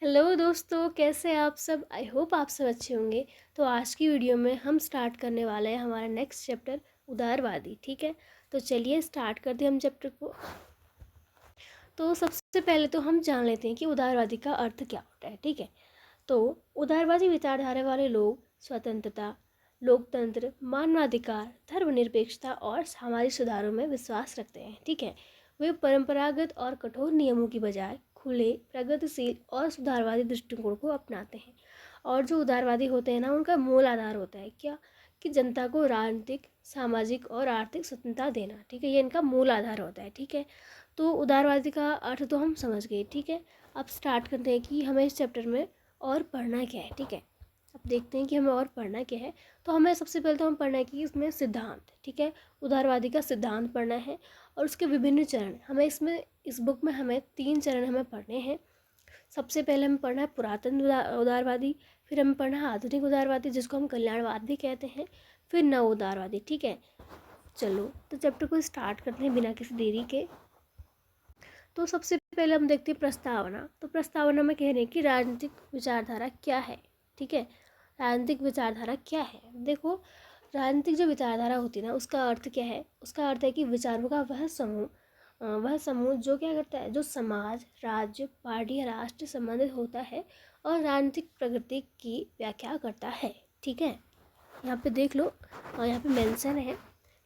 Hello दोस्तों, कैसे हैं आप सब। आई होप आप सब अच्छे होंगे। तो आज की वीडियो में हम स्टार्ट करने वाले हैं हमारा नेक्स्ट चैप्टर उदारवादी। ठीक है, तो चलिए स्टार्ट करते हैं हम चैप्टर को। तो सबसे पहले तो हम जान लेते हैं कि उदारवादी का अर्थ क्या होता है। ठीक है, तो उदारवादी विचारधारा वाले लोग स्वतंत्रता, लोकतंत्र, मानवाधिकार, धर्मनिरपेक्षता और सामाजिक सुधारों में विश्वास रखते हैं। ठीक है, वे परंपरागत और कठोर नियमों की बजाय खुले, प्रगतिशील और सुधारवादी दृष्टिकोण को अपनाते हैं। और जो उदारवादी होते हैं ना, उनका मूल आधार होता है क्या, कि जनता को राजनीतिक, सामाजिक और आर्थिक स्वतंत्रता देना। ठीक है, ये इनका मूल आधार होता है। ठीक है, तो उदारवादी का अर्थ तो हम समझ गए। ठीक है, अब स्टार्ट करते हैं कि हमें इस चैप्टर में और पढ़ना क्या है। ठीक है, अब देखते हैं कि हमें और पढ़ना क्या है। तो हमें सबसे पहले तो हम पढ़ना है कि इसमें सिद्धांत। ठीक है, उदारवादी का सिद्धांत पढ़ना है और उसके विभिन्न चरण हमें इस बुक में हमें 3 चरण हमें पढ़ने हैं। सबसे पहले हमें पढ़ना है पुरातन उदारवादी, फिर हमें पढ़ना है आधुनिक उदारवादी जिसको हम कल्याणवाद भी कहते हैं, फिर नव उदारवादी। ठीक है, चलो तो चैप्टर को स्टार्ट करते हैं बिना किसी देरी के। तो सबसे पहले हम देखते हैं प्रस्तावना। तो प्रस्तावना में कह रहे हैं कि राजनीतिक विचारधारा क्या है। ठीक है, राजनीतिक विचारधारा क्या है। देखो, राजनीतिक जो विचारधारा होती है ना, उसका अर्थ क्या है। उसका अर्थ है कि विचारों का वह समूह जो क्या करता है, जो समाज, राज्य, पार्टी या राष्ट्र से संबंधित होता है और राजनीतिक प्रगति की व्याख्या करता है। ठीक है, यहाँ पे देख लो और यहाँ पे मेंशन है।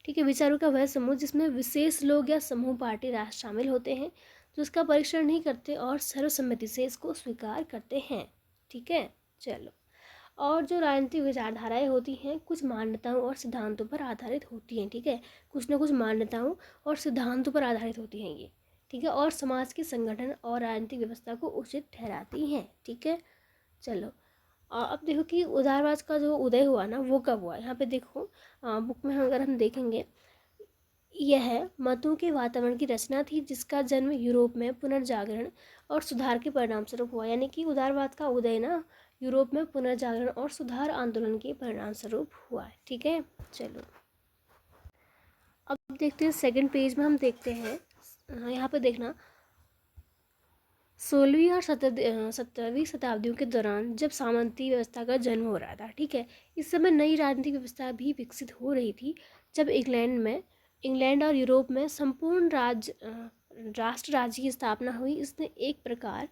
ठीक है, विचारों का वह समूह जिसमें विशेष लोग या समूह, पार्टी, राष्ट्र शामिल होते हैं जो इसका परीक्षण नहीं करते और सर्वसम्मति से इसको स्वीकार करते हैं। ठीक है, चलो। और जो राजनीतिक विचारधाराएं होती हैं कुछ मान्यताओं और सिद्धांतों पर आधारित होती हैं। ठीक है, कुछ ना कुछ मान्यताओं और सिद्धांतों पर आधारित होती हैं ये। ठीक है, और समाज के संगठन और राजनीतिक व्यवस्था को उचित ठहराती हैं। ठीक है, चलो। अब देखो कि उदारवाद का जो उदय हुआ ना, वो कब हुआ। यहाँ पे देखो बुक में अगर हम देखेंगे, यह मतों के वातावरण की रचना थी जिसका जन्म यूरोप में पुनर्जागरण और सुधार के परिणाम स्वरूप हुआ। यानी कि उदारवाद का उदय ना यूरोप में पुनर्जागरण और सुधार आंदोलन के परिणाम स्वरूप हुआ है। ठीक है, चलो अब देखते हैं सेकंड पेज में। हम देखते हैं यहाँ पे देखना, 16वीं और 17वीं शताब्दियों के दौरान जब सामंती व्यवस्था का जन्म हो रहा था। ठीक है, इस समय नई राजनीतिक व्यवस्था भी विकसित हो रही थी। जब इंग्लैंड और यूरोप में संपूर्ण राष्ट्र राज्य की स्थापना हुई, इसने एक प्रकार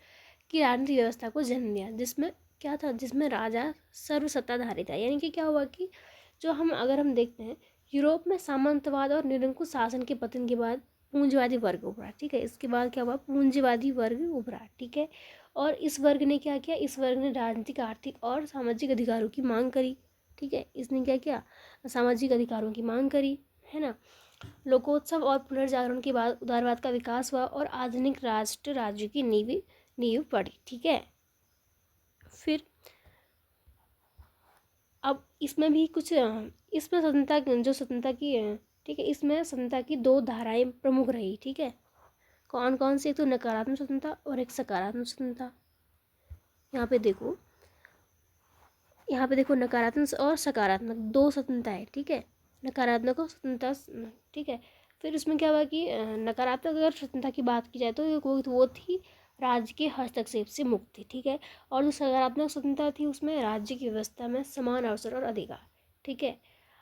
की राजनीतिक व्यवस्था को जन्म दिया जिसमें क्या था, जिसमें राजा सर्वसत्ताधारी था। यानी कि क्या हुआ कि जो अगर हम देखते हैं, यूरोप में सामंतवाद और निरंकुश शासन के पतन के बाद पूंजीवादी वर्ग उभरा। ठीक है, इसके बाद क्या हुआ, पूंजीवादी वर्ग उभरा। ठीक है, और इस वर्ग ने क्या किया, इस वर्ग ने राजनीतिक, आर्थिक और सामाजिक अधिकारों की मांग करी। ठीक है, इसने क्या किया, सामाजिक अधिकारों की मांग करी, है ना। लोकोत्सव और पुनर्जागरण के बाद उदारवाद का विकास हुआ और आधुनिक राष्ट्र राज्य की नींव पड़ी। ठीक है, फिर अब इसमें भी कुछ इसमें स्वतंत्रता की ठीक है, इसमें स्वतंत्रता की 2 धाराएं प्रमुख रही। ठीक है, कौन कौन सी, एक तो नकारात्मक स्वतंत्रता और एक सकारात्मक स्वतंत्रता। यहाँ पे देखो नकारात्मक और सकारात्मक 2 स्वतंत्रता है। ठीक है, नकारात्मक और स्वतंत्रता। ठीक है, फिर उसमें क्या हुआ कि नकारात्मक अगर स्वतंत्रता की बात की जाए तो वो थी राज्य के हस्तक्षेप से मुक्ति। ठीक है, और जो सकारात्मक स्वतंत्रता थी उसमें राज्य की व्यवस्था में समान अवसर और अधिकार। ठीक है,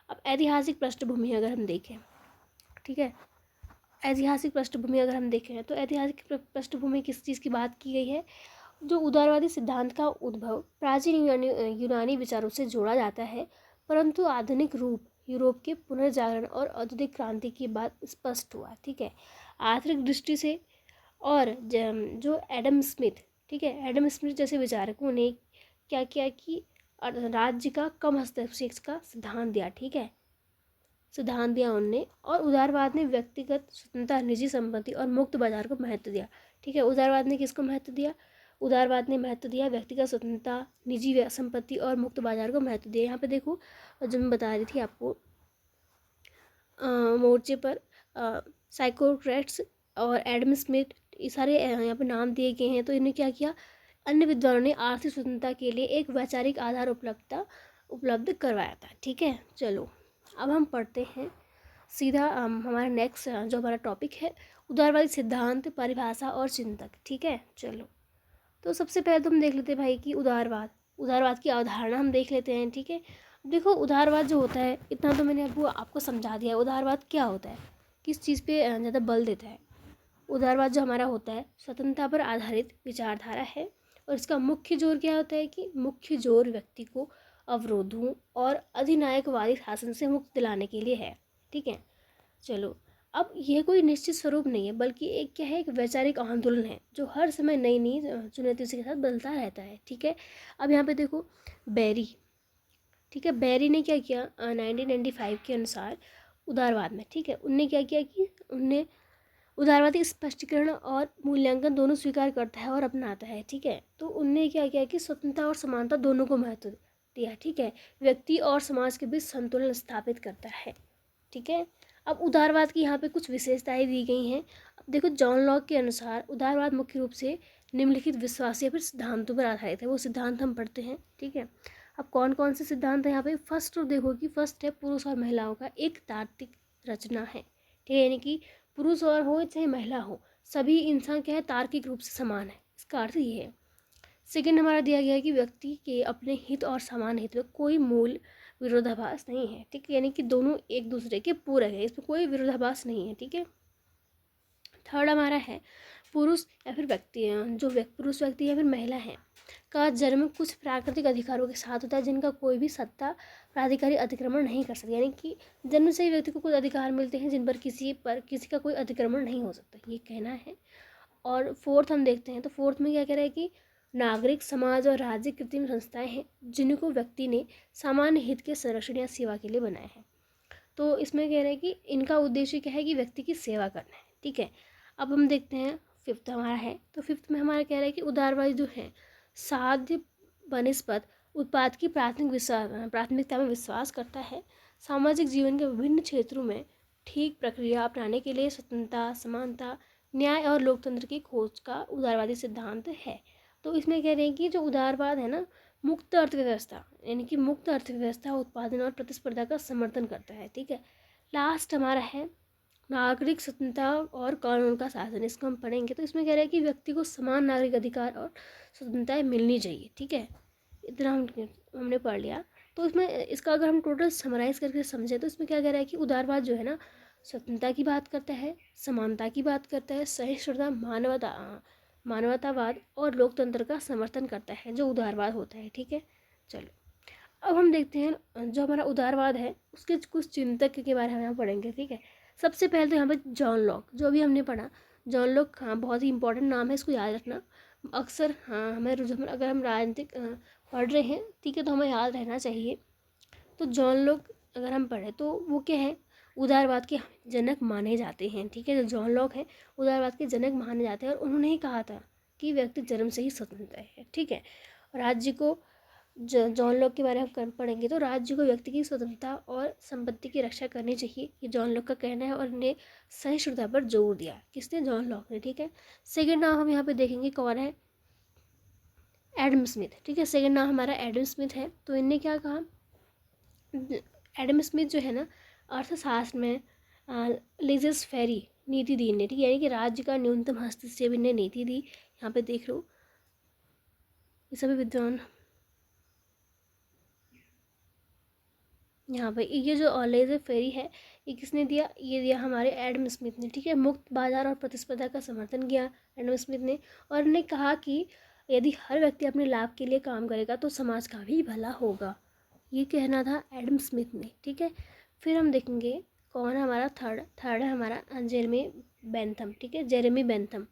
अब ऐतिहासिक पृष्ठभूमि अगर हम देखें, ठीक है, ऐतिहासिक पृष्ठभूमि अगर हम देखें तो ऐतिहासिक पृष्ठभूमि किस चीज़ की बात की गई है। जो उदारवादी सिद्धांत का उद्भव प्राचीन यूनानी विचारों से जोड़ा जाता है, परंतु आधुनिक रूप यूरोप के पुनर्जागरण और औद्योगिक क्रांति के बाद स्पष्ट हुआ। ठीक है, आर्थिक दृष्टि से और जो एडम स्मिथ, ठीक है, एडम स्मिथ जैसे विचारकों ने क्या किया कि राज्य का कम हस्तक्षेप का सिद्धांत दिया। ठीक है, सिद्धांत दिया उनने, और उदारवाद ने व्यक्तिगत स्वतंत्रता, निजी संपत्ति और मुक्त बाजार को महत्व दिया। ठीक है, उदारवाद ने किसको महत्व दिया, उदारवाद ने महत्व दिया व्यक्तिगत स्वतंत्रता, निजी संपत्ति और मुक्त बाजार को महत्व दिया। यहाँ पे देखो जो मैं बता रही थी आपको, मोर्चे पर साइकोक्रेट्स और एडम स्मिथ, ये सारे यहाँ पे नाम दिए गए हैं। तो इन्हें क्या किया, अन्य विद्वानों ने आर्थिक स्वतंत्रता के लिए एक वैचारिक आधार उपलब्ध करवाया था। ठीक है, चलो अब हम पढ़ते हैं सीधा हमारा नेक्स्ट जो हमारा टॉपिक है, उदारवादी सिद्धांत, परिभाषा और चिंतक। ठीक है, चलो तो सबसे पहले तो हम देख लेते हैं भाई कि उदारवाद की अवधारणा हम देख लेते हैं, ठीक है। देखो उदारवाद जो होता है, इतना तो मैंने आपको समझा दिया। उदारवाद क्या होता है, किस चीज़ पे ज़्यादा बल देता है। उदारवाद जो हमारा होता है स्वतंत्रता पर आधारित विचारधारा है, और इसका मुख्य जोर क्या होता है कि मुख्य जोर व्यक्ति को अवरोधों और अधिनायकवादी शासन से मुक्त दिलाने के लिए है, ठीक है। चलो, अब यह कोई निश्चित स्वरूप नहीं है, बल्कि एक क्या है, एक वैचारिक आंदोलन है जो हर समय नई नई चुनौतियों के साथ बदलता रहता है, ठीक है। अब यहाँ पे देखो बेरी, ठीक है, बेरी ने क्या किया 1995 के अनुसार उदारवाद में, ठीक है, उनने क्या किया कि उनने उदारवादी स्पष्टीकरण और मूल्यांकन दोनों स्वीकार करता है और अपनाता है, ठीक है। तो उनने क्या किया कि स्वतंत्रता और समानता दोनों को महत्व दिया, ठीक है, व्यक्ति और समाज के बीच संतुलन स्थापित करता है, ठीक है। अब उदारवाद की यहाँ पे कुछ विशेषताएं दी गई हैं। अब देखो जॉन लॉक के अनुसार उदारवाद मुख्य रूप से निम्नलिखित विश्वास या फिर सिद्धांतों पर आधारित है। वो सिद्धांत हम पढ़ते हैं, ठीक है। अब कौन कौन से सिद्धांत है यहाँ पे, फर्स्ट देखो कि फर्स्ट है पुरुष और महिलाओं का एक तार्किक रचना है, ठीक है, यानी कि पुरुष और हो चाहे महिला हो, सभी इंसान क्या है तार्किक रूप से समान है, इसका अर्थ ये है। सेकंड हमारा दिया गया है कि व्यक्ति के अपने हित और समान हित में कोई मूल विरोधाभास नहीं है, ठीक है, यानी कि दोनों एक दूसरे के पूरक है, इसमें कोई विरोधाभास नहीं है, ठीक है। थर्ड हमारा है पुरुष या फिर व्यक्ति, पुरुष व्यक्ति या फिर महिला है का जन्म कुछ प्राकृतिक अधिकारों के साथ होता है जिनका कोई भी सत्ता प्राधिकारी अतिक्रमण नहीं कर सकता, यानी कि जन्म से ही व्यक्ति को कुछ अधिकार मिलते हैं जिन पर किसी का कोई अतिक्रमण नहीं हो सकता, ये कहना है। और फोर्थ हम देखते हैं, तो फोर्थ में क्या कह रहा है कि नागरिक समाज और राज्य कृत्रिम संस्थाएं हैं जिनको व्यक्ति ने सामान्य हित के संरक्षण या सेवा के लिए बनाया है। तो इसमें कह रहे हैं कि इनका उद्देश्य क्या है कि व्यक्ति की सेवा करना है, ठीक है। अब हम देखते हैं फिफ्थ हमारा है, तो फिफ्थ में हमारा कह रहा है कि उदारवादी जो है साध्य बनिस्पत उत्पाद की प्राथमिकता में विश्वास करता है, सामाजिक जीवन के विभिन्न क्षेत्रों में ठीक प्रक्रिया अपनाने के लिए स्वतंत्रता, समानता, न्याय और लोकतंत्र की खोज का उदारवादी सिद्धांत है। तो इसमें कह रहे हैं कि जो उदारवाद है ना, मुक्त अर्थव्यवस्था यानी कि मुक्त अर्थव्यवस्था उत्पादन और प्रतिस्पर्धा का समर्थन करता है, ठीक है। लास्ट हमारा है नागरिक स्वतंत्रता और कानून का शासन, इसको हम पढ़ेंगे। तो इसमें कह रहा है कि व्यक्ति को समान नागरिक अधिकार और स्वतंत्रताएं मिलनी चाहिए, ठीक है। इतना हमने पढ़ लिया। तो इसमें इसका अगर हम टोटल समराइज करके समझें तो इसमें क्या कह रहा है कि उदारवाद जो है ना, स्वतंत्रता की बात करता है, समानता की बात करता है, सहिष्णुता, मानवतावाद और लोकतंत्र का समर्थन करता है, जो उदारवाद होता है, ठीक है। चलो, अब हम देखते हैं जो हमारा उदारवाद है उसके कुछ चिंतक के बारे में हम पढ़ेंगे, ठीक है। सबसे पहले तो यहाँ पर जॉन लॉक, जो अभी हमने पढ़ा, जॉन लॉक, हाँ बहुत ही इंपॉर्टेंट नाम है, इसको याद रखना अक्सर। हाँ हमें अगर हम राजनीतिक पढ़ रहे हैं, ठीक है, तो हमें याद रहना चाहिए। तो जॉन लॉक अगर हम पढ़े तो वो क्या है, उदारवाद के जनक माने जाते हैं, ठीक है। जो जॉन लॉक है उदारवाद के जनक माने जाते हैं, और उन्होंने ही कहा था कि व्यक्ति जन्म से ही स्वतंत्र है, ठीक है। राज्य को जॉन लॉक के बारे में हम पढ़ेंगे तो राज्य को व्यक्ति की स्वतंत्रता और संपत्ति की रक्षा करनी चाहिए, ये जॉन लॉक का कहना है, और इन्हें सहिष्णुता पर जोर दिया, किसने, जॉन लॉक ने, ठीक है। सेकंड नाम हम यहाँ पे देखेंगे कौन है, एडम स्मिथ, ठीक है। सेकंड नाम हमारा एडम स्मिथ है। तो इनने क्या कहा, एडम स्मिथ जो है ना अर्थशास्त्र में लेजस फेरी नीति दी इन्हें, ठीक है, यानी कि राज्य का न्यूनतम हस्तक्षेप इन्हें नीति दी। यहाँ पे देख लो ये सभी विद्वान, यहाँ पे ये जो लेजर फेरी है ये किसने दिया, ये दिया हमारे एडम स्मिथ ने, ठीक है। मुक्त बाजार और प्रतिस्पर्धा का समर्थन किया एडम स्मिथ ने, और उन्होंने कहा कि यदि हर व्यक्ति अपने लाभ के लिए काम करेगा तो समाज का भी भला होगा, ये कहना था एडम स्मिथ ने, ठीक है। फिर हम देखेंगे कौन है हमारा थर्ड है हमारा जेरेमी बेंथम, ठीक है, जेरेमी बेंथम।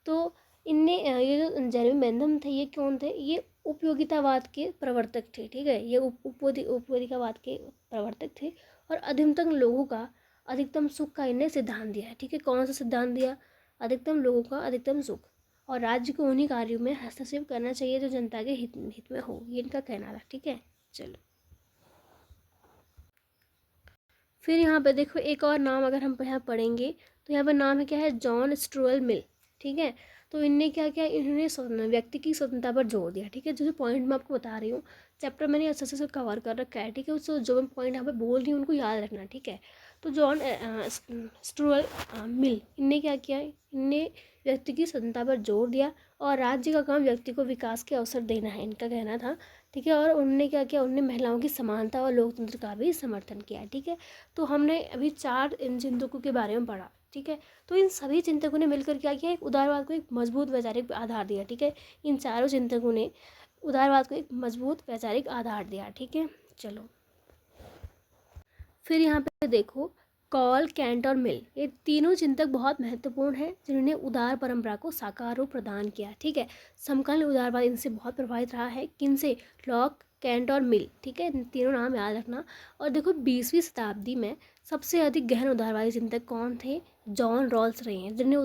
तो इनने ये जो जेरेमी बेंथम थे ये कौन थे, ये उपयोगितावाद के प्रवर्तक थे, ठीक है, ये उपयोगितावाद के प्रवर्तक थे, और अधिकतम लोगों का अधिकतम सुख का इन्हें सिद्धांत दिया है, ठीक है। कौन सा सिद्धांत दिया, अधिकतम लोगों का अधिकतम सुख, और राज्य को उन्हीं कार्यों में हस्तक्षेप करना चाहिए जो जनता के हित में हो, ये इनका कहना था, ठीक है। चलो, फिर यहाँ पे देखो एक और नाम अगर हम यहाँ पढ़ेंगे तो यहाँ पर नाम है क्या है, जॉन स्टुअर्ट मिल, ठीक है। तो इनने क्या किया, इन्होंने व्यक्ति की स्वतंत्रता पर जोर दिया, ठीक है। जो पॉइंट मैं आपको बता रही हूँ, चैप्टर मैंने अच्छे से कवर कर रखा है, ठीक है। उसको जो मैं पॉइंट यहाँ पे बोल रही हूँ उनको याद रखना, ठीक है। तो जॉन स्टुअर्ट मिल इनने क्या किया, इनने व्यक्ति की स्वतंत्रता पर जोर दिया और राज्य का काम व्यक्ति को विकास के अवसर देना है, इनका कहना था। ठीक है, और उन्होंने क्या किया, उन्होंने महिलाओं की समानता और लोकतंत्र का भी समर्थन किया। ठीक है, तो हमने अभी 4 इन चिंतकों के बारे में पढ़ा। ठीक है, तो इन सभी चिंतकों ने मिलकर क्या किया, एक उदारवाद को एक मजबूत वैचारिक आधार दिया। ठीक है, इन चारों चिंतकों ने उदारवाद को एक मजबूत वैचारिक आधार दिया। ठीक है, चलो फिर यहाँ पे देखो, कॉल, कैंट और मिल, ये तीनों चिंतक बहुत महत्वपूर्ण हैं जिन्होंने उदार परंपरा को साकार रूप प्रदान किया। ठीक है, समकालीन उदारवाद इनसे बहुत प्रभावित रहा है। किनसे? लॉक, कैंट और मिल। ठीक है, इन तीनों नाम याद रखना। और देखो 20वीं शताब्दी में सबसे अधिक गहन उदारवादी चिंतक कौन थे? जॉन रॉल्स रहे हैं, जिन्होंने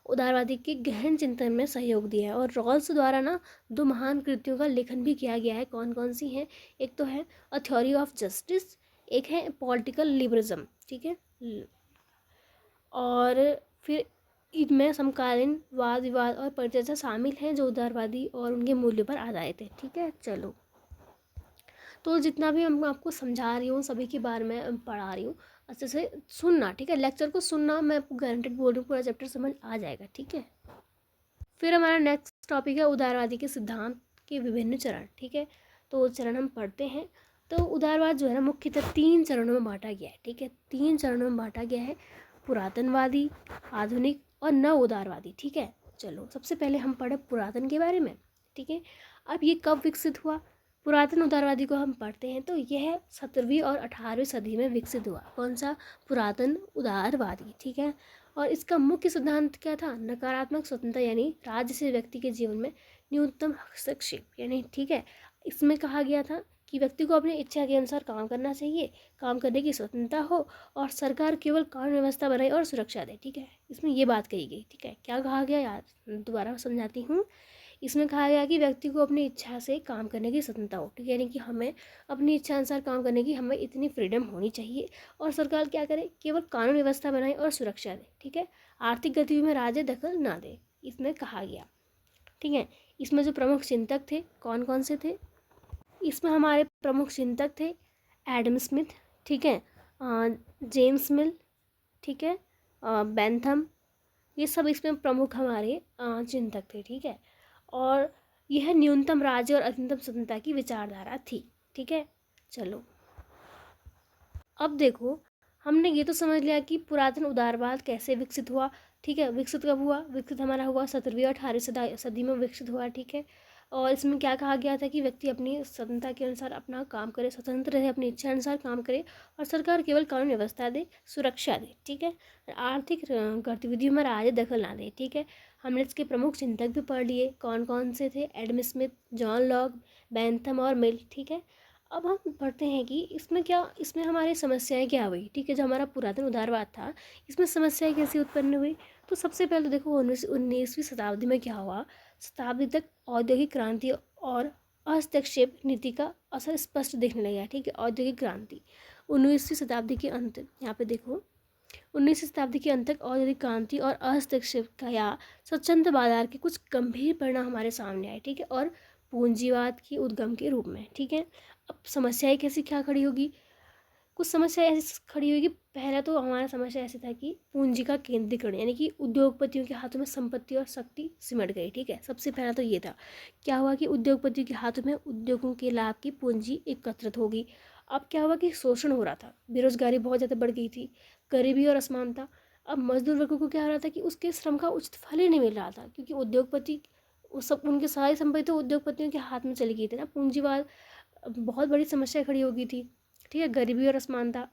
उदारवादी के गहन चिंतन में सहयोग दिया है। और रॉल्स द्वारा ना 2 महान कृतियों का लेखन भी किया गया है। कौन कौन सी हैं? एक तो है अ थ्योरी ऑफ जस्टिस, एक है पॉलिटिकल लिबरलिज्म। ठीक है, और फिर इनमें समकालीन वाद विवाद और परिचर्चा शामिल हैं जो उदारवादी और उनके मूल्यों पर आधारित है। ठीक है, चलो तो जितना भी मैं आपको समझा रही हूँ सभी के बारे में पढ़ा रही हूँ, अच्छे से सुनना। ठीक है, लेक्चर को सुनना, मैं आपको गारंटेड बोल रही हूँ पूरा चैप्टर समझ आ जाएगा। ठीक है, फिर हमारा नेक्स्ट टॉपिक है उदारवादी के सिद्धांत के विभिन्न चरण। ठीक है, तो चरण हम पढ़ते हैं। तो उदारवाद जो है ना मुख्यतः 3 चरणों में बांटा गया है। ठीक है, 3 चरणों में बांटा गया है, पुरातनवादी, आधुनिक और नव उदारवादी। ठीक है, चलो सबसे पहले हम पढ़े पुरातन के बारे में। ठीक है, अब ये कब विकसित हुआ? पुरातन उदारवादी को हम पढ़ते हैं तो यह 17वीं और 18वीं सदी में विकसित हुआ। कौन सा? पुरातन उदारवादी। ठीक है, और इसका मुख्य सिद्धांत क्या था? नकारात्मक स्वतंत्रता, यानी राज्य से व्यक्ति के जीवन में न्यूनतम हस्तक्षेप। यानी ठीक है, इसमें कहा गया था कि व्यक्ति को अपनी इच्छा के अनुसार काम करना चाहिए, काम करने की स्वतंत्रता हो और सरकार केवल कानून व्यवस्था बनाए और सुरक्षा दे। ठीक है, इसमें ये बात कही गई। ठीक है, क्या कहा गया यार, दोबारा समझाती हूँ। इसमें कहा गया कि व्यक्ति को अपनी इच्छा से काम करने की स्वतंत्रता हो। ठीक है, यानी कि हमें अपनी इच्छा अनुसार काम करने की हमें इतनी फ्रीडम होनी चाहिए और सरकार क्या करे? केवल कानून व्यवस्था बनाए और सुरक्षा दे। ठीक है, आर्थिक गतिविधियों में राज्य दखल ना दे, इसमें कहा गया। ठीक है, इसमें जो प्रमुख चिंतक थे कौन कौन से थे? इसमें हमारे प्रमुख चिंतक थे एडम स्मिथ, ठीक है, जेम्स मिल, ठीक है, बेंथम, ये सब इसमें प्रमुख हमारे चिंतक थे। ठीक है, और यह न्यूनतम राज्य और अधिकतम स्वतंत्रता की विचारधारा थी। ठीक है, चलो अब देखो, हमने ये तो समझ लिया कि पुरातन उदारवाद कैसे विकसित हुआ। ठीक है, विकसित कब हुआ? विकसित हमारा हुआ 17वीं और 18वीं सदी में विकसित हुआ। ठीक है, और इसमें क्या कहा गया था कि व्यक्ति अपनी स्वतंत्रता के अनुसार अपना काम करे, स्वतंत्र रहे, अपनी इच्छा अनुसार काम करे और सरकार केवल कानून व्यवस्था दे, सुरक्षा दे। ठीक है, आर्थिक गतिविधियों में राज्य दखल ना दे। ठीक है, हमने इसके प्रमुख चिंतक भी पढ़ लिए, कौन कौन से थे? Adam Smith, John Locke, Bentham और मिल। ठीक है, अब हम पढ़ते हैं कि इसमें हमारी समस्याएं क्या हुई। ठीक है, जो हमारा पुरातन उदारवाद था इसमें समस्याएं कैसे उत्पन्न हुई? तो सबसे पहले तो देखो 19वीं शताब्दी में क्या हुआ, शताब्दी तक औद्योगिक क्रांति और हस्तक्षेप नीति का असर स्पष्ट दिखने लगा। ठीक है, औद्योगिक क्रांति 19वीं शताब्दी के अंत, यहाँ पे देखो 19वीं शताब्दी के अंत तक औद्योगिक क्रांति और हस्तक्षेप का या स्वच्छंद बाजार के कुछ गंभीर परिणाम हमारे सामने आए। ठीक है, और पूंजीवाद की उद्गम के रूप में। ठीक है, अब समस्याएं कैसी क्या खड़ी होगी? कुछ समस्या ऐसी खड़ी होगी। पहला तो हमारा समस्या ऐसे था कि पूंजी का केंद्रीकरण, यानी कि उद्योगपतियों के हाथों में संपत्ति और शक्ति सिमट गई। ठीक है, सबसे पहला तो ये था। क्या हुआ कि उद्योगपतियों के हाथों में उद्योगों के लाभ की पूंजी एकत्रित होगी। अब क्या हुआ कि शोषण हो रहा था, बेरोजगारी बहुत ज़्यादा बढ़ गई थी, गरीबी और असमानता। अब मजदूर वर्गों को क्या हो रहा था कि उसके श्रम का उचित फल ही नहीं मिल रहा था, क्योंकि उद्योगपति सब उनकी सारी संपत्ति तो उद्योगपतियों के हाथ में चली गई थी ना। पूंजीवाद बहुत बड़ी समस्या खड़ी हो गई थी। ठीक है, गरीबी और असमानता,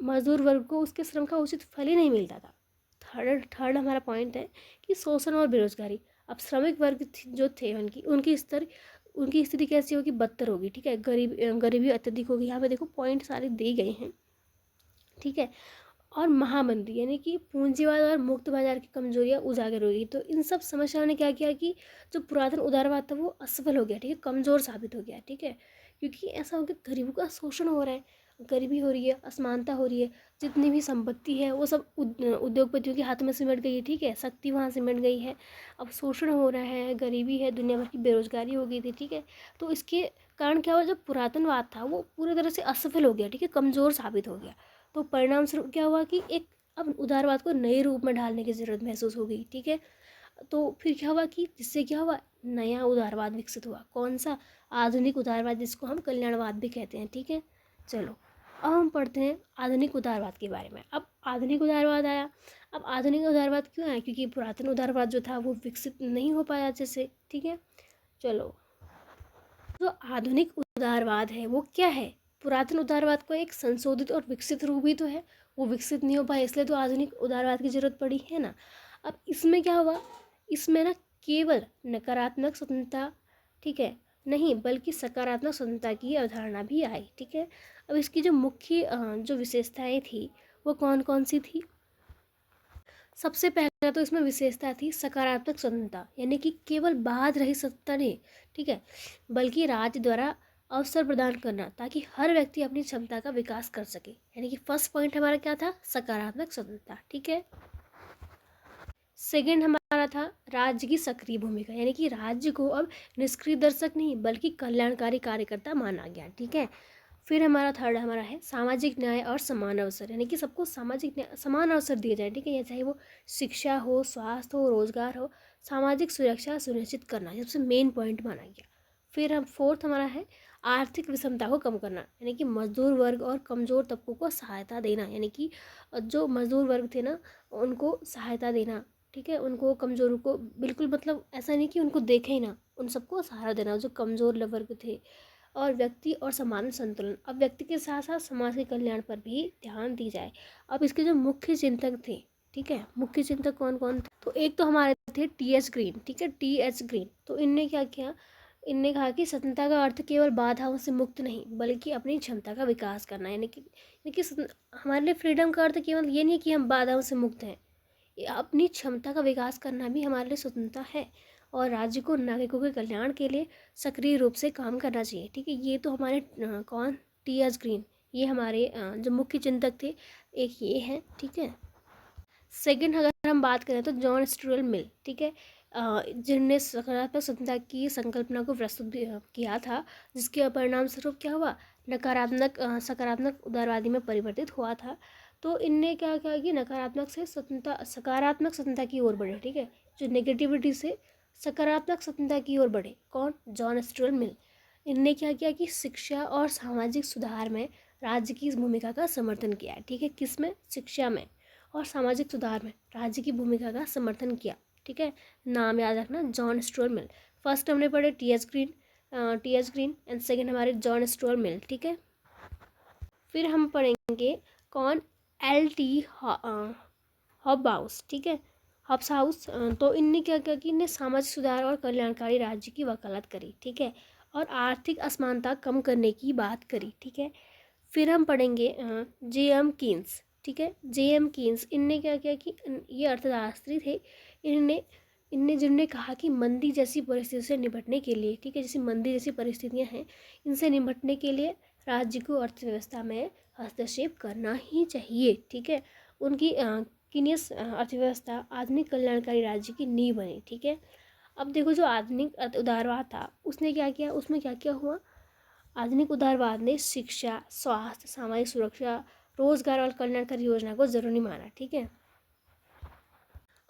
मजदूर वर्ग को उसके श्रम का उचित फल ही नहीं मिलता था। थर्ड हमारा पॉइंट है कि शोषण और बेरोजगारी। अब श्रमिक वर्ग जो थे उनकी स्थिति कैसी होगी? बदतर होगी। ठीक है, गरीबी अत्यधिक होगी। यहाँ पे देखो पॉइंट सारे दिए गए हैं। ठीक है, और महामंदी, यानी कि पूंजीवाद और मुक्त बाजार की कमजोरियां उजागर होगी। तो इन सब समस्याओं ने क्या किया कि जो पुरातन उदारवाद था वो असफल हो गया। ठीक है, कमजोर साबित हो गया। ठीक है, क्योंकि ऐसा हो गया, गरीबों का शोषण हो रहा है, गरीबी हो रही है, असमानता हो रही है, जितनी भी संपत्ति है वो सब उद्योगपतियों के हाथ में सिमट गई है। ठीक है, शक्ति वहाँ सिमट गई है, अब शोषण हो रहा है, गरीबी है, दुनिया भर की बेरोजगारी हो गई थी। ठीक है, तो इसके कारण क्या हुआ, जो पुरातनवाद था वो पूरी तरह से असफल हो गया। ठीक है, कमज़ोर साबित हो गया। तो परिणाम स्वरूप क्या हुआ कि एक अब उदारवाद को नए रूप में ढालने की ज़रूरत महसूस हो गई, ठीक है। तो फिर क्या हुआ कि जिससे क्या हुआ, नया उदारवाद विकसित हुआ। कौन सा? आधुनिक उदारवाद, जिसको हम कल्याणवाद भी कहते हैं, ठीक है। चलो अब हम पढ़ते हैं आधुनिक उदारवाद के बारे में। अब आधुनिक उदारवाद आया। अब आधुनिक उदारवाद क्यों आया? क्योंकि पुरातन उदारवाद जो था वो विकसित नहीं हो पाया अच्छे से, ठीक है। चलो, जो आधुनिक उदारवाद है वो क्या है? पुरातन उदारवाद को एक संशोधित और विकसित रूप ही तो है। वो विकसित नहीं हो पाया, इसलिए तो आधुनिक उदारवाद की जरूरत पड़ी है ना। अब इसमें क्या हुआ, इसमें ना केवल नकारात्मक स्वतंत्रता, ठीक है, नहीं बल्कि सकारात्मक स्वतंत्रता की अवधारणा भी आई, ठीक है। अब इसकी जो मुख्य जो विशेषताएं थी वो कौन कौन सी थी? सबसे पहला तो इसमें विशेषता थी सकारात्मक स्वतंत्रता, यानी कि केवल बाध रही सत्ता नहीं, ठीक है, बल्कि राज्य द्वारा अवसर प्रदान करना ताकि हर व्यक्ति अपनी क्षमता का विकास कर सके। यानी कि फर्स्ट पॉइंट हमारा क्या था? सकारात्मक स्वतंत्रता, ठीक है। सेकंड हमारा था राज्य की सक्रिय भूमिका, यानी कि राज्य को अब निष्क्रिय दर्शक नहीं बल्कि कल्याणकारी कार्यकर्ता माना गया, ठीक है। फिर हमारा थर्ड हमारा है सामाजिक न्याय और समान अवसर, यानी कि सबको सामाजिक न्याय समान अवसर दिए जाए, ठीक है। या चाहे वो शिक्षा हो, स्वास्थ्य हो, रोजगार हो, सामाजिक सुरक्षा सुनिश्चित करना सबसे मेन पॉइंट माना गया। फिर हम फोर्थ हमारा है आर्थिक विषमता को कम करना, यानी कि मजदूर वर्ग और कमज़ोर तबकों को सहायता देना, यानी कि जो मजदूर वर्ग थे ना उनको सहायता देना, ठीक है। उनको कमज़ोरों को बिल्कुल, मतलब ऐसा नहीं कि उनको देखे ही ना, उन सबको सहारा देना जो कमज़ोर वर्ग थे। और व्यक्ति और समाज में संतुलन, अब व्यक्ति के साथ साथ समाज के कल्याण पर भी ध्यान दी जाए। अब इसके जो मुख्य चिंतक थे, ठीक है, मुख्य चिंतक कौन कौन थे? तो एक तो हमारे थे टी.एच. ग्रीन, ठीक है, टी.एच. ग्रीन। तो इनने क्या किया, इनने कहा कि स्वतंत्रता का अर्थ केवल बाधाओं से मुक्त नहीं बल्कि अपनी क्षमता का विकास करना, यानी कि हमारे लिए फ्रीडम का अर्थ केवल ये नहीं कि हम बाधाओं से मुक्त हैं, अपनी क्षमता का विकास करना भी हमारे लिए स्वतंत्रता है। और राज्य को नागरिकों के कल्याण के लिए सक्रिय रूप से काम करना चाहिए, ठीक है। ये तो हमारे कौन? टी.एच. ग्रीन, ये हमारे जो मुख्य चिंतक थे, एक ये है, ठीक है। सेकंड अगर हम बात करें तो जॉन स्टुअर्ट मिल, ठीक है, जिनने सकारात्मक स्वतंत्रता की संकल्पना को प्रस्तुत किया था, जिसके परिणाम स्वरूप क्या हुआ, नकारात्मक सकारात्मक उदारवादी में परिवर्तित हुआ था। तो इनने क्या किया कि नकारात्मक से स्वतंत्रता सकारात्मक स्वतंत्रता की ओर बढ़े, ठीक है, जो नेगेटिविटी से सकारात्मक स्वतंत्रता की ओर बढ़े। कौन? John Stuart Mill. इनने क्या किया कि शिक्षा और सामाजिक सुधार में राज्य की इस भूमिका का समर्थन किया, ठीक है। किस में? शिक्षा में और सामाजिक सुधार में राज्य की भूमिका का समर्थन किया, ठीक है। नाम याद रखना, जॉन स्टुअर्ट मिल। फर्स्ट हमने पढ़े टी.एच. ग्रीन एंड सेकंड हमारे जॉन स्टुअर्ट मिल, ठीक है। फिर हम पढ़ेंगे कौन? एल.टी. हॉबहाउस, ठीक है, हॉब्स हाउस। तो इनने क्या किया कि इनने सामाजिक सुधार और कल्याणकारी राज्य की वकालत करी, ठीक है, और आर्थिक असमानता कम करने की बात करी, ठीक है। फिर हम पढ़ेंगे जे.एम. कीन्स, ठीक है, जे.एम. कीन्स। इनने क्या किया कि ये अर्थशास्त्री थे। इनने इनने जिनने कहा कि मंदी जैसी परिस्थितियों से निपटने के लिए, ठीक है, जैसे मंदी जैसी परिस्थितियां हैं, इनसे निपटने के लिए राज्य को अर्थव्यवस्था में हस्तक्षेप करना ही चाहिए, ठीक है। उनकी कीनियस अर्थव्यवस्था आधुनिक कल्याणकारी राज्य की नींव बनी, ठीक है। अब देखो, जो आधुनिक उदारवाद था उसने क्या किया, उसमें क्या क्या हुआ, आधुनिक उदारवाद ने शिक्षा, स्वास्थ्य, सामाजिक सुरक्षा, रोजगार और कल्याणकारी योजना को जरूरी माना, ठीक है।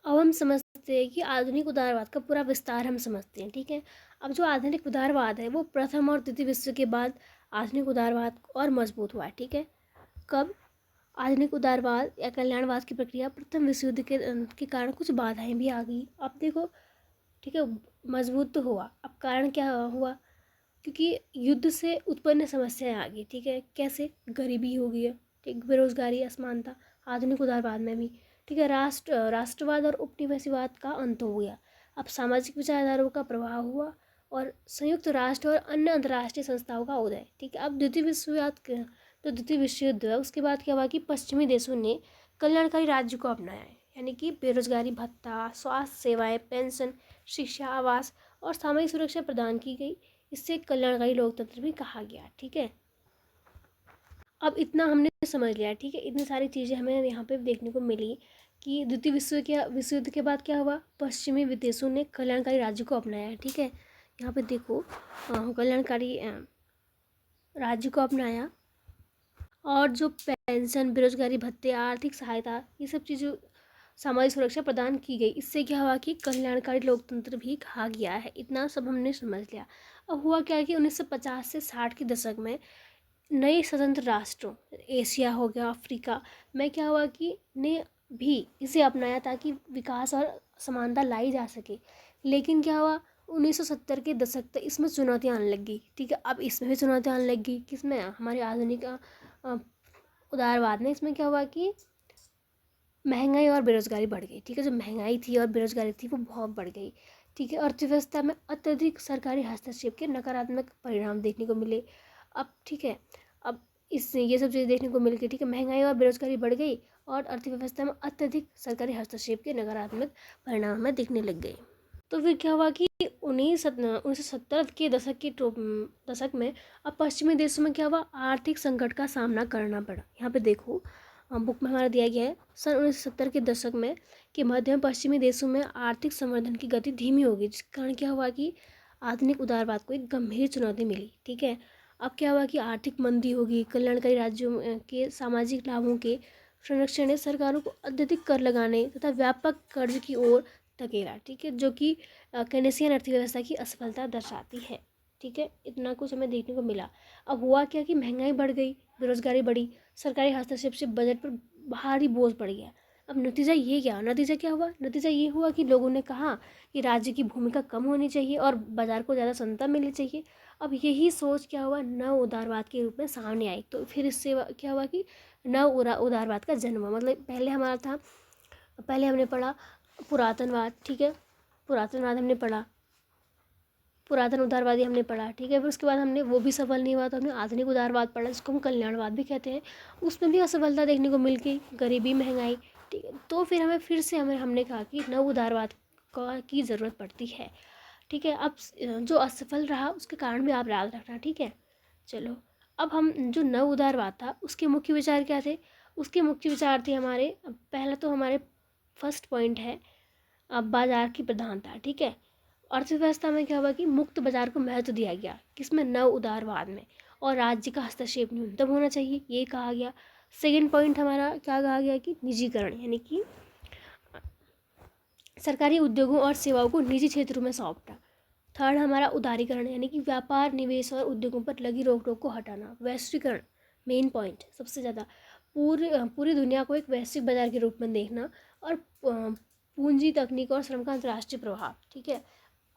अब हम समझते हैं कि आधुनिक उदारवाद का पूरा विस्तार हम समझते हैं, ठीक है। अब जो आधुनिक उदारवाद है वो प्रथम और द्वितीय विश्व के बाद आधुनिक उदारवाद और मजबूत हुआ है, ठीक है। कब? आधुनिक उदारवाद या कल्याणवाद की प्रक्रिया प्रथम विश्व युद्ध के कारण कुछ बाधाएं भी आ गई। अब देखो, ठीक है, मजबूत तो हुआ, अब कारण क्या हुआ? क्योंकि युद्ध से उत्पन्न समस्याएं आ गई, ठीक है। कैसे? गरीबी हो गई है, ठीक, बेरोजगारी, असमानता, आधुनिक उदारवाद में भी, ठीक है। राष्ट्रवाद और उपनिवेशवाद का अंत हो गया। अब सामाजिक विचारधाराओं का प्रभाव हुआ और संयुक्त राष्ट्र और अन्य अंतर्राष्ट्रीय संस्थाओं का उदय, ठीक है। अब द्वितीय विश्व युद्ध है, उसके बाद क्या हुआ कि पश्चिमी देशों ने कल्याणकारी राज्य को अपनाया है, यानी कि बेरोजगारी भत्ता, स्वास्थ्य सेवाएं, पेंशन, शिक्षा, आवास और सामाजिक सुरक्षा प्रदान की गई। इससे कल्याणकारी लोकतंत्र भी कहा गया, ठीक है। अब इतना हमने समझ लिया, ठीक है, इतनी सारी चीज़ें हमें यहाँ पे देखने को मिली कि द्वितीय विश्व युद्ध के बाद क्या हुआ, पश्चिमी विदेशों ने कल्याणकारी राज्य को अपनाया है, ठीक है। यहाँ पे देखो, कल्याणकारी राज्य को अपनाया और जो पेंशन, बेरोजगारी भत्ते, आर्थिक सहायता, ये सब चीज़ें, सामाजिक सुरक्षा प्रदान की गई। इससे क्या हुआ कि कल्याणकारी लोकतंत्र भी कहा गया है। इतना सब हमने समझ लिया। अब हुआ क्या कि 1950 से 60 के दशक में नए स्वतंत्र राष्ट्रों, एशिया हो गया, अफ्रीका में क्या हुआ कि ने भी इसे अपनाया ताकि विकास और समानता लाई जा सके। लेकिन क्या हुआ, 1970 के दशक तक इसमें चुनौतियाँ आने लग गई। ठीक है, अब इसमें भी चुनौतियाँ आने लग गई। किसमें? हमारे आधुनिक उदारवाद में। इसमें क्या हुआ कि महंगाई और बेरोजगारी बढ़ गई। ठीक है, जो महंगाई थी और बेरोजगारी थी वो बहुत बढ़ गई। ठीक है, अर्थव्यवस्था में अत्यधिक सरकारी हस्तक्षेप के नकारात्मक परिणाम देखने को मिले। अब ठीक है, अब इससे ये सब चीज़ें देखने को मिल गई। ठीक है, महंगाई और बेरोजगारी बढ़ गई और अर्थव्यवस्था में अत्यधिक सरकारी हस्तक्षेप के नकारात्मक परिणाम हमें दिखने लग गए। तो फिर क्या हुआ कि 1970 के दशक में अब पश्चिमी देशों में क्या हुआ, आर्थिक संकट का सामना करना पड़ा। यहाँ पे देखो, बुक में हमारा दिया गया है, सन 1970 के दशक में के मध्य में पश्चिमी देशों में आर्थिक संवर्धन की गति धीमी होगी, जिस कारण क्या हुआ कि आधुनिक उदारवाद को एक गंभीर चुनौती मिली। ठीक है, अब क्या हुआ कि आर्थिक मंदी होगी, कल्याणकारी राज्यों के सामाजिक लाभों के संरक्षण ने सरकारों को अत्यधिक कर लगाने तथा व्यापक कर्ज की ओर धकेला। ठीक है, जो कि केनेसियन अर्थव्यवस्था की असफलता दर्शाती है। ठीक है, इतना कुछ हमें देखने को मिला। अब हुआ क्या कि महंगाई बढ़ गई, बेरोजगारी बढ़ी, सरकारी हस्तक्षेप से बजट पर भारी बोझ पड़ गया। अब नतीजा क्या हुआ? नतीजा ये हुआ कि लोगों ने कहा कि राज्य की भूमिका कम होनी चाहिए और बाजार को ज़्यादा स्वतंत्रता मिलनी चाहिए। अब यही सोच क्या हुआ, नव उदारवाद के रूप में सामने आई। तो फिर इससे क्या हुआ कि नव उदारवाद का जन्म हुआ। मतलब पहले हमने पढ़ा पुरातनवाद। ठीक है, पुरातनवाद हमने पढ़ा, पुरातन उदारवादी हमने पढ़ा। ठीक है, फिर उसके बाद हमने वो भी सफल नहीं हुआ तो हमने आधुनिक उदारवाद पढ़ा, जिसको हम कल्याणवाद भी कहते हैं। उसमें भी असफलता देखने को मिल गई, गरीबी, महंगाई। ठीक है, तो फिर हमने कहा कि नव उदारवाद की ज़रूरत पड़ती है। ठीक है, अब जो असफल रहा उसके कारण भी आप याद रखना। ठीक है, चलो, अब हम जो नव उदारवाद था उसके मुख्य विचार क्या थे? उसके मुख्य विचार थे हमारे, पहला तो हमारे फर्स्ट पॉइंट है बाजार की प्रधानता। ठीक है, अर्थव्यवस्था में क्या हुआ कि मुक्त बाजार को महत्व दिया गया, किसमें? नव उदारवाद में। और राज्य का हस्तक्षेप न्यूनतम होना चाहिए, ये कहा गया। सेकेंड पॉइंट हमारा क्या कहा गया कि निजीकरण, यानी कि सरकारी उद्योगों और सेवाओं को निजी क्षेत्रों में सौंपना। थर्ड हमारा उदारीकरण, यानी कि व्यापार, निवेश और उद्योगों पर लगी रोक टोक को हटाना। वैश्वीकरण, मेन पॉइंट सबसे ज़्यादा, पूरी दुनिया को एक वैश्विक बाजार के रूप में देखना। और पूंजी, तकनीक और श्रम का अंतर्राष्ट्रीय प्रभाव। ठीक है,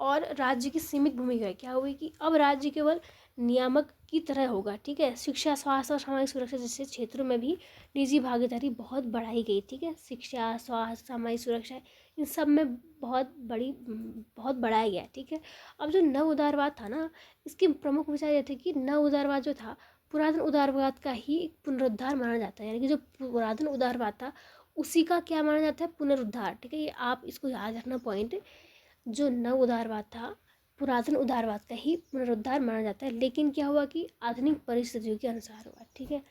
और राज्य की सीमित भूमिका क्या हुई कि अब राज्य केवल नियामक की तरह होगा। ठीक है, शिक्षा, स्वास्थ्य और सामाजिक सुरक्षा जैसे क्षेत्रों में भी निजी भागीदारी बहुत बढ़ाई गई। ठीक है, शिक्षा, स्वास्थ्य, सामाजिक सुरक्षा, इन सब में बहुत बढ़ाया गया। ठीक है, अब जो नव उदारवाद था ना, इसके प्रमुख विचार ये थे कि नव उदारवाद जो था पुरातन उदारवाद का ही एक पुनरुद्धार माना जाता है। यानी कि जो पुरातन उदारवाद था उसी का क्या माना जाता है? पुनरुद्धार। ठीक है, ये आप इसको याद रखना पॉइंट। जो नव उदारवाद था पुरातन उदारवाद का ही पुनरुद्धार माना जाता है। लेकिन क्या हुआ कि आधुनिक परिस्थितियों के अनुसार हुआ। ठीक है,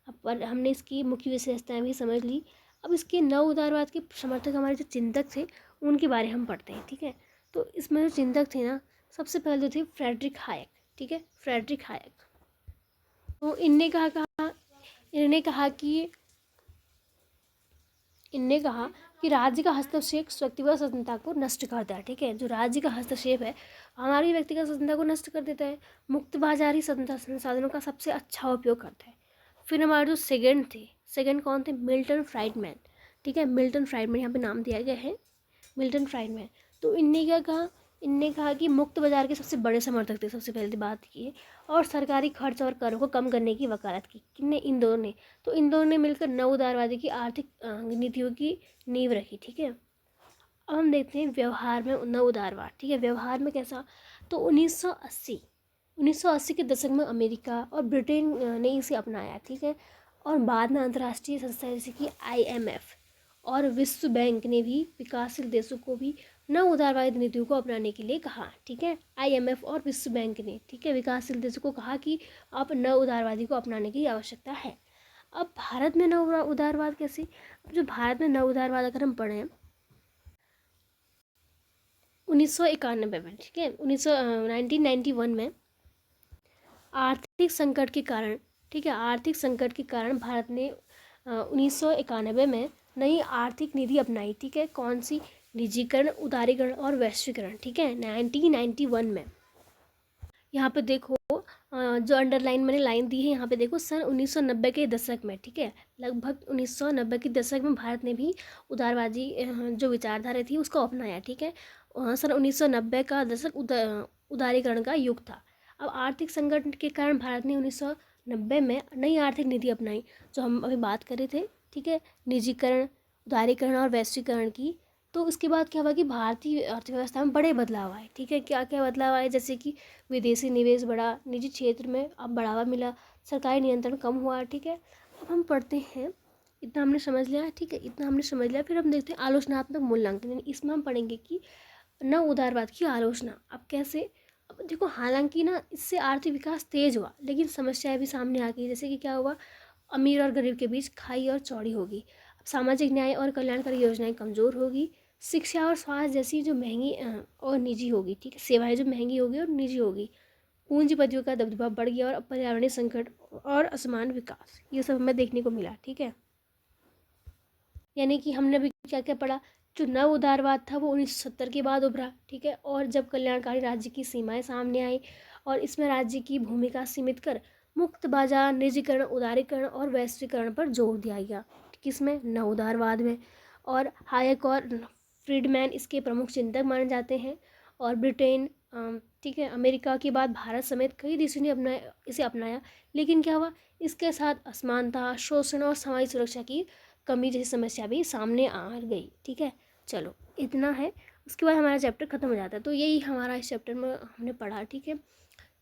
अब हमने इसकी मुख्य विशेषताएं भी समझ ली। अब इसके नव उदारवाद के समर्थक हमारे जो चिंतक थे उनके बारे हम पढ़ते हैं। ठीक है, तो इसमें जो चिंतक थे ना, सबसे पहले तो थे फ्रेडरिक हायक। ठीक है, फ्रेडरिक हायक। तो इनने कहा कि राज्य का हस्तक्षेप व्यक्तिगत स्वतंत्रता को नष्ट करता है। ठीक है, जो राज्य का हस्तक्षेप है हमारी व्यक्तिगत स्वतंत्रता को नष्ट कर देता है। मुक्त बाजारी स्वतंत्रता संसाधनों का सबसे अच्छा उपयोग करता है। फिर हमारे जो सेकंड कौन थे? Milton Friedman. ठीक है, मिल्टन फ्राइडमैन यहाँ पे नाम दिया गया है, मिल्टन फ्राइडमैन। तो इनने कहा कि मुक्त बाजार के सबसे बड़े समर्थक थे, सबसे पहले बात की। और सरकारी खर्च और करों को कम करने की वकालत की। किनने? इन दोनों ने। तो इन दोनों ने मिलकर नव उदारवादी की आर्थिक नीतियों की नींव रखी। ठीक है, अब हम देखते हैं व्यवहार में नव उदारवाद। ठीक है, व्यवहार में कैसा? तो 1980 के दशक में अमेरिका और ब्रिटेन ने इसे अपनाया। ठीक है, और बाद में अंतर्राष्ट्रीय संस्था जैसे कि IMF और विश्व बैंक ने भी विकासशील देशों को भी नव उदारवादी नीतियों को अपनाने के लिए कहा। ठीक है, IMF और विश्व बैंक ने, ठीक है, विकासशील देशों को कहा कि आप नव उदारवादी को अपनाने की आवश्यकता है। अब भारत में नव उदारवाद कैसे? अब जो भारत में नव उदारवाद अगर हम पढ़ें 1991 में, ठीक है, 1991 में आर्थिक संकट के कारण ठीक है। आर्थिक संकट के कारण भारत ने 1991 में नई आर्थिक नीति अपनाई। ठीक है, कौन सी? निजीकरण, उदारीकरण और वैश्वीकरण। ठीक है, 1991 में। यहाँ पे देखो जो अंडरलाइन मैंने लाइन दी है, यहाँ पे देखो सन 1990 के दशक में। ठीक है, लगभग 1990 के दशक में भारत ने भी उदारवादी जो विचारधारा थी उसको अपनाया। ठीक है, सन 1990 का दशक उदारीकरण का युग था। अब आर्थिक संकट के कारण भारत ने 1990 में नई आर्थिक नीति अपनाई, जो हम अभी बात कर रहे थे। ठीक है, निजीकरण, उदारीकरण और वैश्वीकरण की। तो उसके बाद क्या हुआ कि भारतीय अर्थव्यवस्था में बड़े बदलाव आए। ठीक है, क्या क्या बदलाव आए? जैसे कि विदेशी निवेश बढ़ा, निजी क्षेत्र में अब बढ़ावा मिला, सरकारी नियंत्रण कम हुआ। ठीक है, अब हम पढ़ते हैं, इतना हमने समझ लिया। ठीक है, इतना हमने समझ लिया। फिर हम देखते हैं आलोचनात्मक मूल्यांकन, यानी इसमें हम पढ़ेंगे कि न उदारवाद की आलोचना। अब कैसे? अब देखो, हालांकि ना इससे आर्थिक विकास तेज हुआ, लेकिन समस्याएं भी सामने आ गई। जैसे कि क्या हुआ? अमीर और गरीब के बीच खाई और चौड़ी होगी। अब सामाजिक न्याय और कल्याणकारी योजनाएं कमज़ोर होगी। शिक्षा और स्वास्थ्य जैसी जो महंगी और निजी होगी। ठीक है, सेवाएं जो महंगी होगी और निजी होगी। पूंजीपतियों का दबदबा बढ़ गया और पर्यावरणीय संकट और असमान विकास, ये सब हमें देखने को मिला। ठीक है, यानी कि हमने भी क्या क्या पढ़ा? जो नव उदारवाद था वो 1970 के बाद उभरा। ठीक है, और जब कल्याणकारी राज्य की सीमाएं सामने आई और इसमें राज्य की भूमिका सीमित कर मुक्त बाजार, निजीकरण, उदारीकरण और वैश्वीकरण पर जोर दिया गया। किसमें? नव उदारवाद में। और हायक और फ्रीडमैन इसके प्रमुख चिंतक माने जाते हैं। और ब्रिटेन, ठीक है, अमेरिका के बाद भारत समेत कई देशों ने इसे अपनाया। लेकिन क्या हुआ? इसके साथ असमानता, शोषण और सामाजिक सुरक्षा की कमी जैसी समस्या भी सामने आ गई। ठीक है, चलो इतना है। उसके बाद हमारा चैप्टर ख़त्म हो जाता है। तो यही हमारा इस चैप्टर में हमने पढ़ा। ठीक है,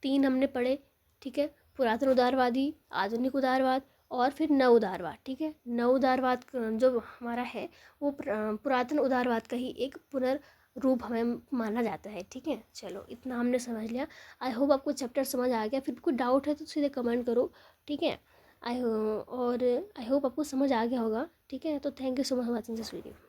3 हमने पढ़े। ठीक है, पुरातन उदारवादी, आधुनिक उदारवाद और फिर नव उदारवाद। ठीक है, नव उदारवाद जो हमारा है वो पुरातन उदारवाद का ही एक पुनर्रूप हमें माना जाता है। ठीक है, चलो इतना हमने समझ लिया। आई होप आपको चैप्टर समझ आ गया। फिर कोई डाउट है तो सीधे कमेंट करो। ठीक है, आई होप आपको समझ आ गया होगा। ठीक है, तो thank you so much for watching this video.